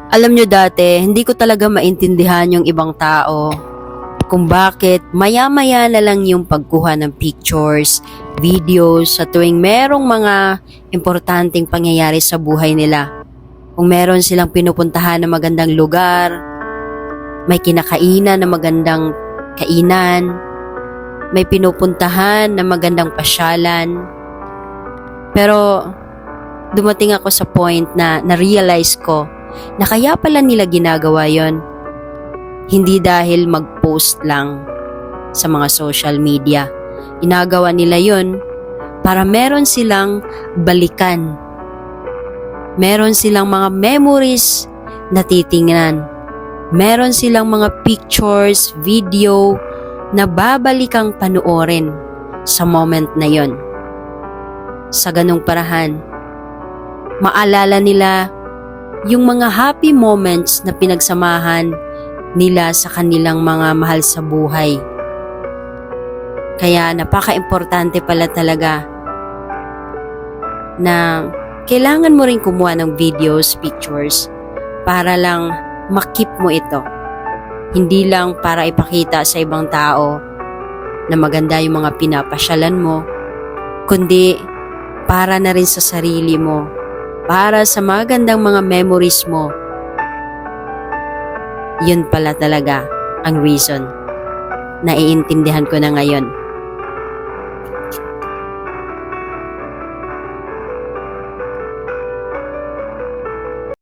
Alam nyo dati, hindi ko talaga maintindihan yung ibang tao kung bakit maya-maya na lang yung pagkuha ng pictures, videos sa tuwing merong mga importanteng pangyayari sa buhay nila. Kung meron silang pinupuntahan na magandang lugar, may kinakainan na magandang kainan, may pinupuntahan na magandang pasyalan. Pero dumating ako sa point na na-realize ko na kaya pala nila ginagawa yon. Hindi dahil mag-post lang sa mga social media. Ginagawa nila yon para meron silang balikan. Meron silang mga memories na titingnan. Meron silang mga pictures, video na babalik ang panoorin sa moment na yon. Sa ganung parahan, maalala nila yung mga happy moments na pinagsamahan nila sa kanilang mga mahal sa buhay. Kaya napaka-importante pala talaga na kailangan mo rin kumuha ng videos, pictures para lang makip mo ito. Hindi lang para ipakita sa ibang tao na maganda yung mga pinapasyalan mo, kundi para na rin sa sarili mo, para sa magandang mga memories mo. Yun pala talaga ang reason. Naiintindihan ko na ngayon.